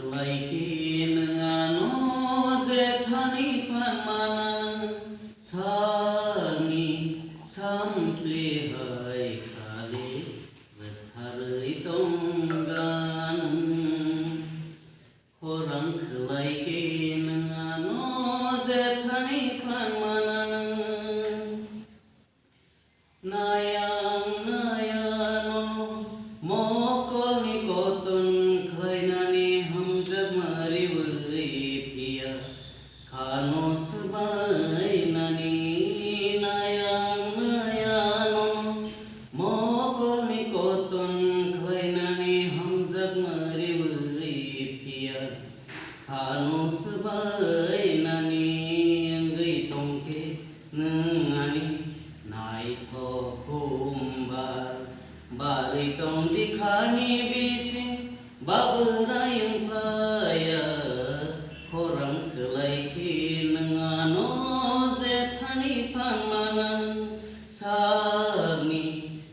khởi nó dễ thani phan mana sani sample hai khale vetharai tonggan orang khởi nó dễ thani phan mana nayang nayano mokol ni koton khainani hamjab mari pia khano sabai nani nayang nayano mokol ni koton khainani hamjab mari pia khano sabai nani ngai tongke nangani nai tho kumbar bari tong dikhani bising baberayang playa korang kelai nangano zethani panmanan sani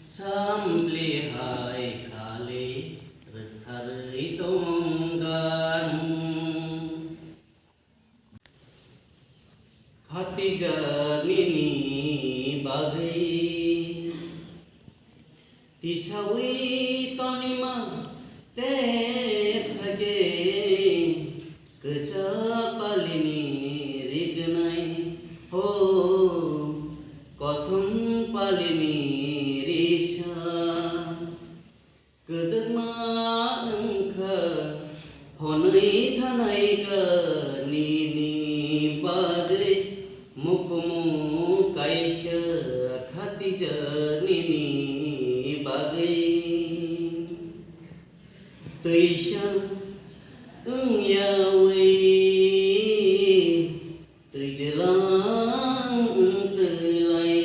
samble hai kale retharai tonggan khati janini bagai tisawi tonima tep sage kecapalini rignai ho kosum palini risha kedema engka honai thanai ka nini bagai mukmu kaisha khati janini bagai tây ứng yawi tây jelang tây lai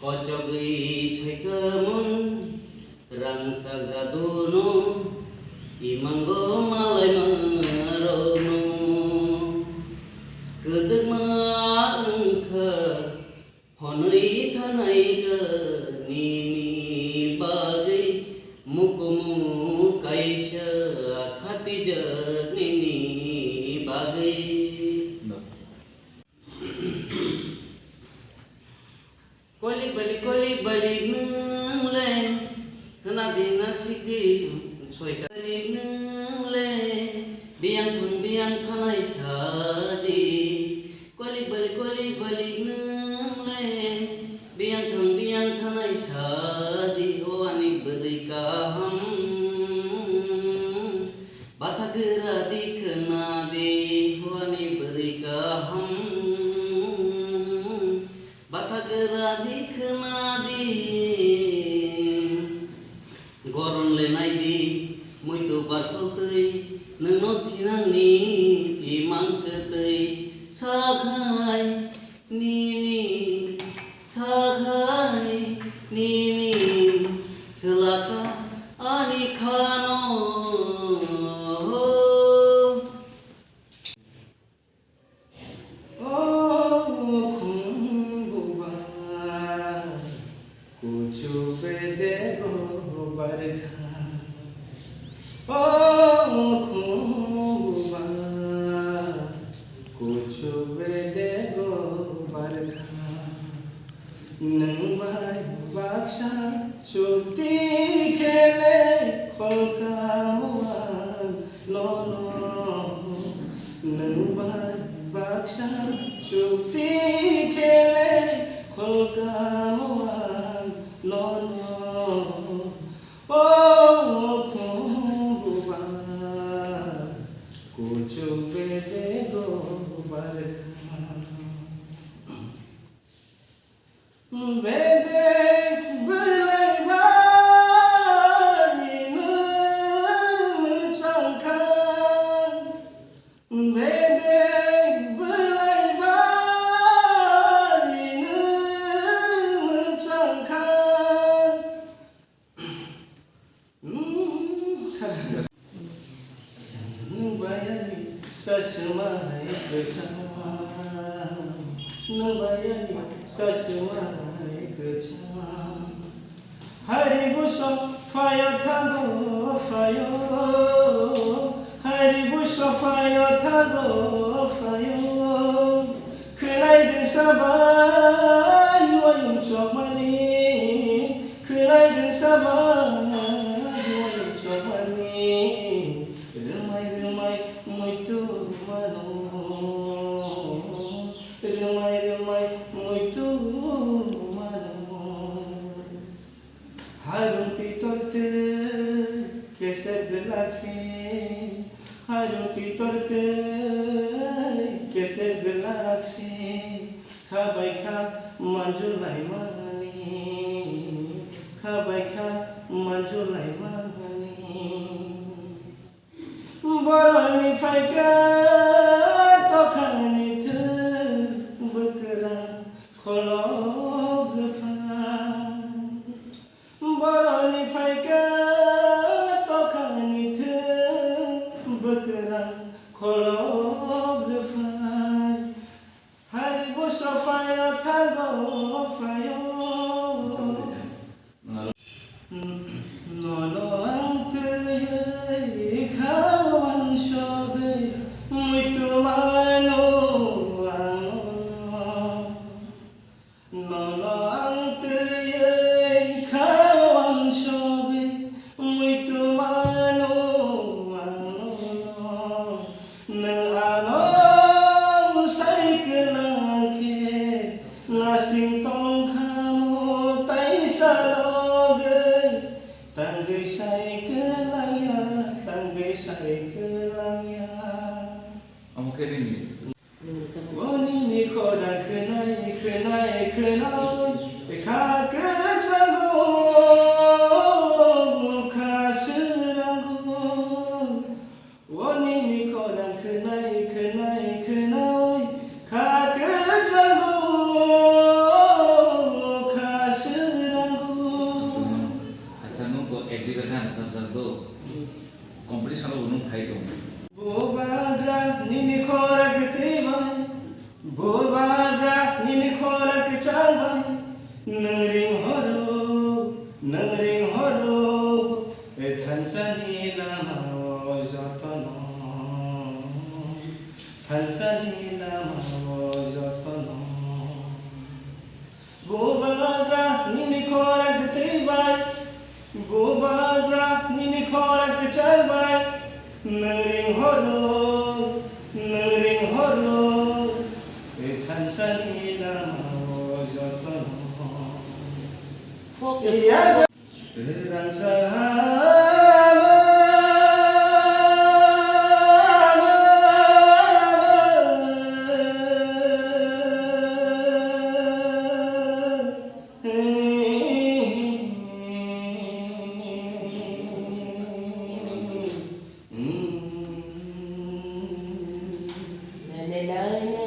ko jogi sai kamun rang sagjaduno imanggo malai marono kedema engka honai thanai ka nini bagai mukmu kaisha khati janini bagai kolik balik nung le kena dina siki choi balik nung le biang thanai sadi kolik balik nung le biang thanai sadi o ani berika ham bata gera dikena de o ani berika ham bata gera dikena de goron lenai di muito barkol tei nang thinang ni imang ketei saghai nini saghai nini selaka ani khano khumbuba kuchu bede go barkha khumbuba kuchu bede go barkha nang bai baksa chukti khele kholkamuan no nang bai baksa chukti khele kholkamuan no khumbuba kuchuk bede go barkha bede belai bai nung changkan bede belai bai nung changkan nung bayani sasemai kecam nung bayani sasemai kecam hari busuk fayo tangguh fayo fayo tazo fayo Kenai deng sabai wayung chok mani Kenai deng sabai wayung chok mani Remai muito mano Remai muito mano Harum titorte keser galaksi Harum titorte keser galaksi Kabaika manjulai mani Kabaika manjulai mani Boroni faika tokani tu bekerang kolog lefan Boroni faika tokani tu bekerang kolog lefan Hari buso fayo tago fayo Nono ang tayay kawan sobe Muito mano ang Nono ang tayay kawan sobe Muito mano ang Nang ano say kenangke Nasing tong kamu tay sa logay Tanggay say kelaya Tanggay say kelaya Kamu kering Wani ni kodan kenai kenai Kakajago kasiranggo Wani ni kodan kenai Kakajago kasiranggo Hasan to edit kan Hasan to competition lo unung thai to Bobagra nini korak tibay Bobagra nini korak chalbay Nangring horo Thansani namawo jotono Thansani namawo jotono Bobagra nini korak tibay Bobagra nini korak chalbay Nangring horo Thansani namawo jotono Iya Rang Nên